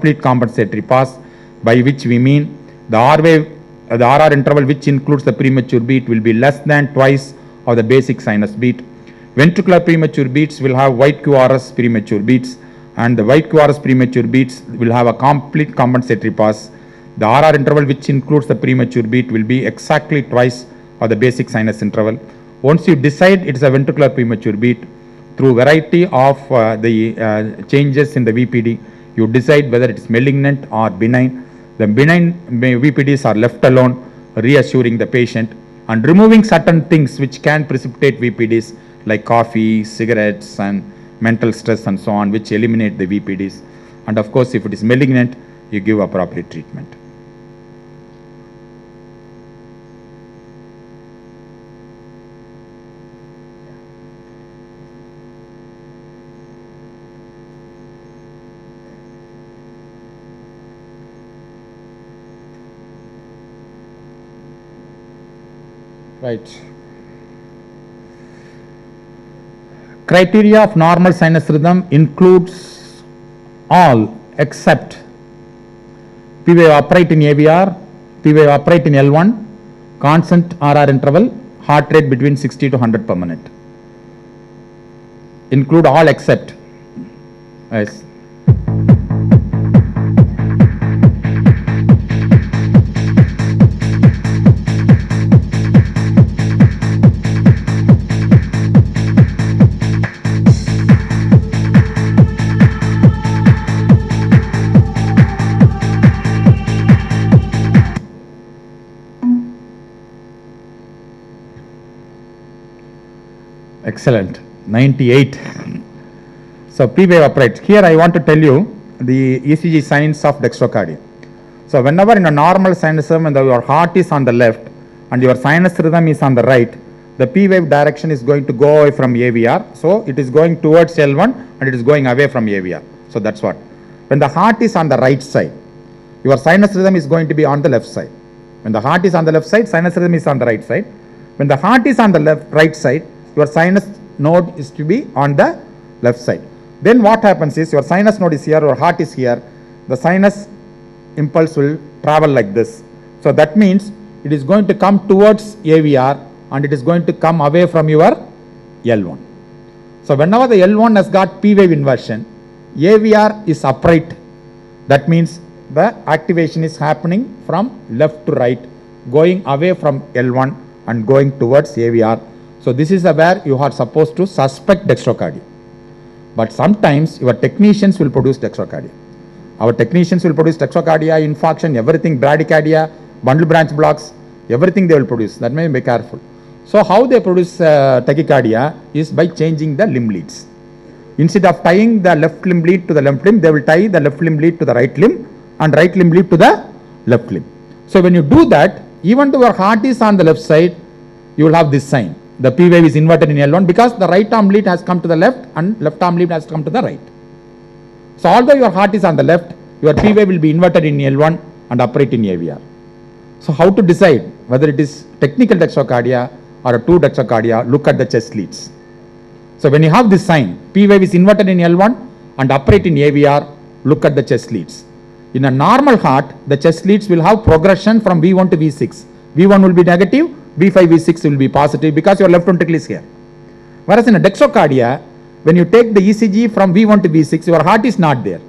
complete compensatory pause, by which we mean the R wave, the RR interval which includes the premature beat will be less than twice of the basic sinus beat. Ventricular premature beats will have white QRS premature beats, and the white QRS premature beats will have a complete compensatory pause. The RR interval which includes the premature beat will be exactly twice of the basic sinus interval. Once you decide it is a ventricular premature beat, through variety of changes in the VPD, you decide whether it is malignant or benign. The benign VPDs are left alone, reassuring the patient and removing certain things which can precipitate VPDs like coffee, cigarettes, and mental stress and so on, which eliminate the VPDs. And of course, if it is malignant, you give appropriate treatment. Right. Criteria of normal sinus rhythm includes all except P wave upright in AVR, P wave upright in L1, constant RR interval, heart rate between 60 to 100 per minute. Include all except. Yes. Excellent. 98. So P wave upright. Here I want to tell you the ECG signs of dextrocardia. So whenever in a normal sinus rhythm, when your heart is on the left and your sinus rhythm is on the right, the P wave direction is going to go away from AVR. So it is going towards L1 and it is going away from AVR. So that's what. When the heart is on the right side, your sinus rhythm is going to be on the left side. When the heart is on the left side, sinus rhythm is on the right side. When the heart is on the right side, your sinus node is to be on the left side. Then what happens is your sinus node is here, your heart is here. The sinus impulse will travel like this. So that means it is going to come towards AVR and it is going to come away from your L1. So whenever the L1 has got P wave inversion, AVR is upright. That means the activation is happening from left to right, going away from L1 and going towards AVR. So this is where you are supposed to suspect dextrocardia. But sometimes your technicians will produce dextrocardia. Our technicians will produce dextrocardia, infarction, everything, bradycardia, bundle branch blocks, everything they will produce. That may be careful. So how they produce tachycardia is by changing the limb leads. Instead of tying the left limb lead to the left limb, they will tie the left limb lead to the right limb and right limb lead to the left limb. So when you do that, even though your heart is on the left side, you will have this sign. The P wave is inverted in L1 because the right arm lead has come to the left and left arm lead has come to the right. So although your heart is on the left, your P wave will be inverted in L1 and upright in AVR. So how to decide whether it is technical dextrocardia or a true dextrocardia? Look at the chest leads. So when you have this sign, P wave is inverted in L1 and upright in AVR, look at the chest leads. In a normal heart, the chest leads will have progression from V1 to V6. V1 will be negative, V5, V6 will be positive because your left ventricle is here. Whereas in a dextrocardia, when you take the ECG from V1 to V6, your heart is not there.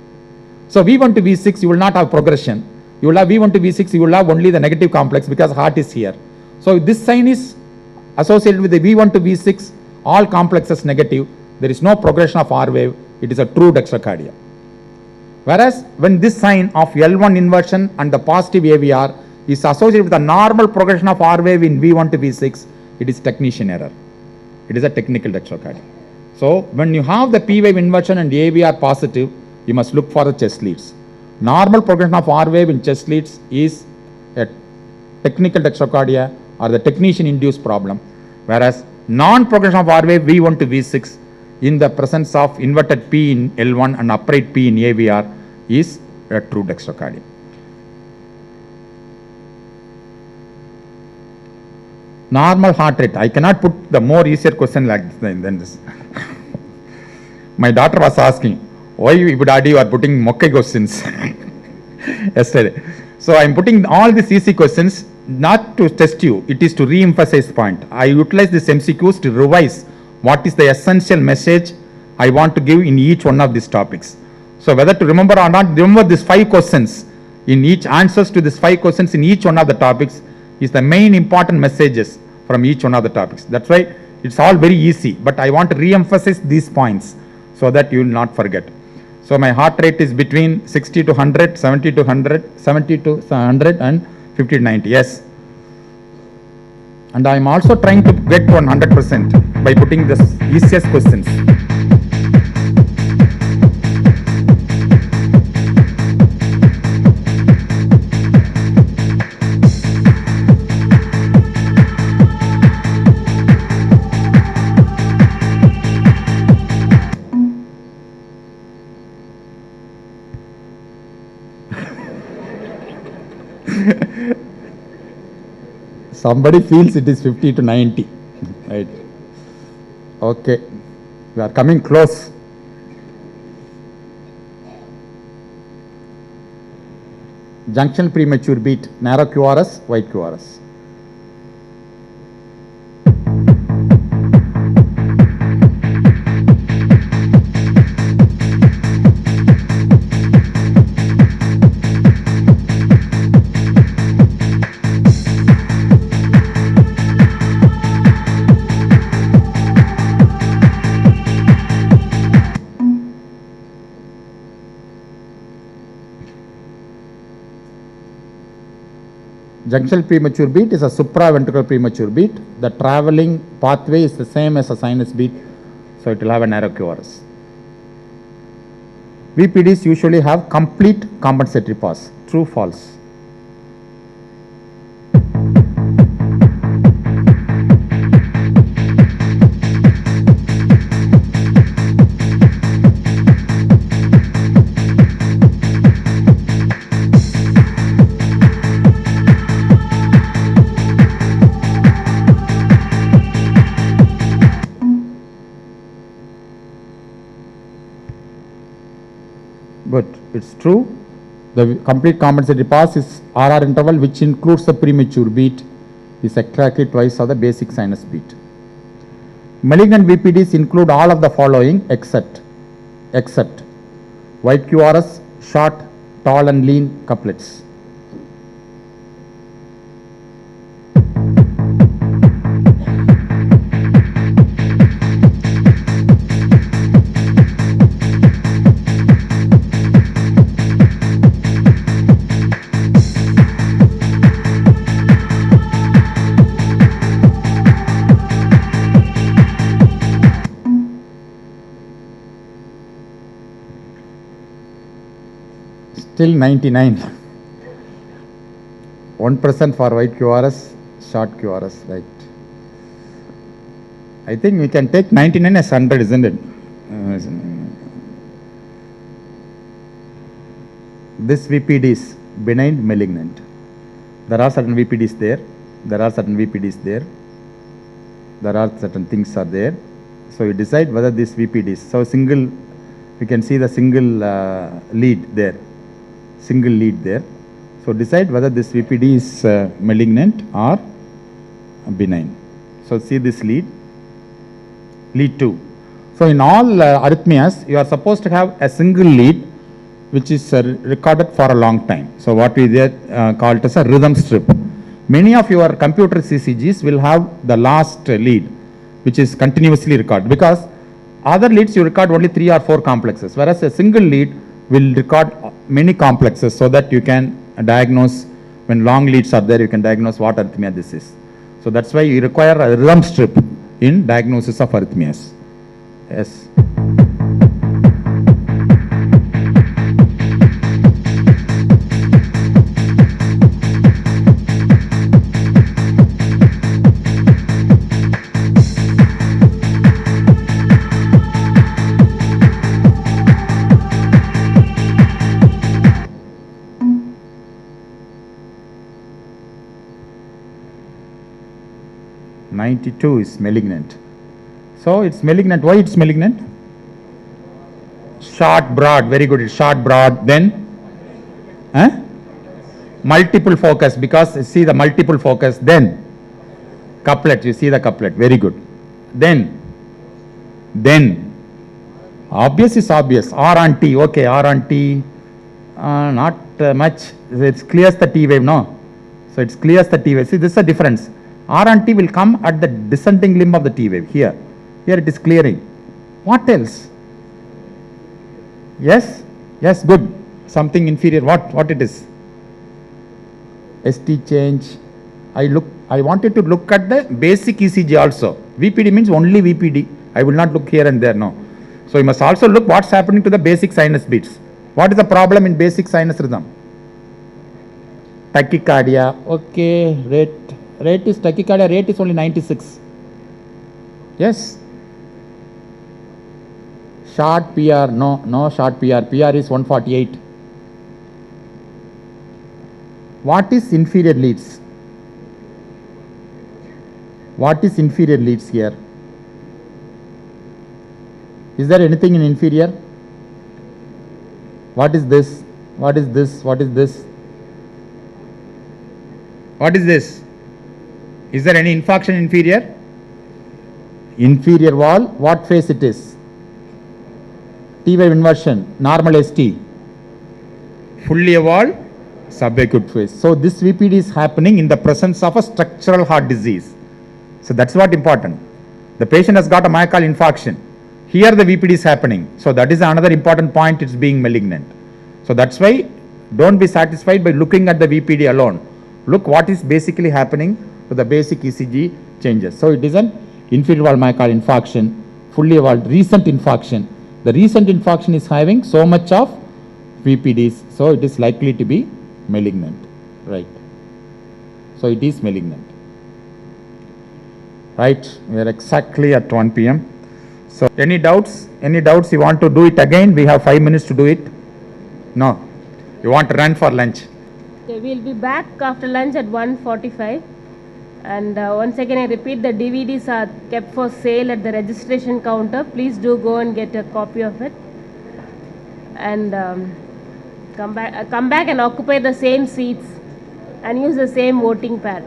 So V1 to V6, you will not have progression. You will have V1 to V6, you will have only the negative complex because heart is here. So this sign is associated with the V1 to V6, all complexes negative. There is no progression of R wave. It is a true dextrocardia. Whereas when this sign of L1 inversion and the positive AVR is associated with the normal progression of R wave in V1 to V6, it is technician error. It is a technical dextrocardia. So when you have the P wave inversion and AVR positive, you must look for the chest leads. Normal progression of R wave in chest leads is a technical dextrocardia or the technician induced problem. Whereas non-progression of R wave V1 to V6 in the presence of inverted P in L1 and upright P in AVR is a true dextrocardia. Normal heart rate. I cannot put the more easier question like than this. My daughter was asking, why Daddy you are putting Mokkai questions? yesterday. So I'm putting all these easy questions not to test you, it is to re-emphasize point. I utilize these MCQs to revise what is the essential message I want to give in each one of these topics. So whether to remember or not, remember these 5 questions in each, answers to these 5 questions in each one of the topics is the main important messages from each one of the topics. That's why it's all very easy, but I want to re-emphasize these points so that you will not forget. So my heart rate is between 60 to 100, 70 to 100, 70 to 100 and 50 to 90, yes. And I am also trying to get to 100% by putting the easiest questions. Somebody feels it is 50 to 90, right? Okay, we are coming close. Junction premature beat, narrow QRS, wide QRS. Junctional premature beat is a supraventricular premature beat. The traveling pathway is the same as a sinus beat, so it will have a narrow QRS. VPDs usually have complete compensatory pause. True, false? But it's true. The complete compensatory pause is RR interval, which includes the premature beat, is exactly twice of the basic sinus beat. Malignant VPDs include all of the following except wide QRS, short, tall and lean couplets. Still 99. 1% for wide QRS, short QRS, right? I think we can take 99 as 100, isn't it? This VPD is benign malignant. There are certain VPDs there. There are certain VPDs there. There are certain things are there. So you decide whether this VPDs. So single, you can see the single lead there. Single lead there. So decide whether this VPD is malignant or benign. So see this lead 2. So in all arrhythmias, you are supposed to have a single lead which is recorded for a long time. So what we call it as a rhythm strip. Many of your computer CCGs will have the last lead which is continuously recorded, because other leads you record only 3 or 4 complexes, whereas a single lead will record many complexes, so that you can diagnose, when long leads are there, you can diagnose what arrhythmia this is. So that's why you require a rhythm strip in diagnosis of arrhythmias. Yes. (92) is malignant. So it's malignant. Why it's malignant? Short, broad. Very good. It's short, broad. Then Huh? Multiple focus, because see the multiple focus, then couplet, you see the couplet, very good. Then obvious is obvious, R on T, okay, R on T, not much, it clears the T wave, no? So it clears the T wave, see this is a difference. R on T will come at the descending limb of the T wave, here it is clearing. What else? Yes, good, something inferior, what it is? ST change. I wanted to look at the basic ECG also. VPD means only VPD. I will not look here and there, no. So you must also look what's happening to the basic sinus beats. What is the problem in basic sinus rhythm? Tachycardia. Okay, rate is tachycardia, rate is only 96. Yes. Short PR, no short PR. PR is 148. What is inferior leads? What is inferior leads here? Is there anything in inferior? What is this? What is this? What is this? What is this? Is there any infarction inferior? Inferior wall, what phase it is? T wave inversion, normal ST. Fully evolved, subacute phase. So this VPD is happening in the presence of a structural heart disease. So that's what important. The patient has got a myocardial infarction. Here the VPD is happening. So that is another important point, it's being malignant. So that's why don't be satisfied by looking at the VPD alone. Look what is basically happening to the basic ECG changes. So it is an inferior wall myocardial infarction, fully evolved recent infarction. The recent infarction is having so much of VPDs, so it is likely to be malignant, right? So it is malignant, right? We are exactly at 1 p.m. So any doubts? Any doubts? You want to do it again? We have 5 minutes to do it. No, you want to run for lunch? Okay, we'll be back after lunch at 1:45. And once again, I repeat, the DVDs are kept for sale at the registration counter. Please do go and get a copy of it. And come back and occupy the same seats and use the same voting pad.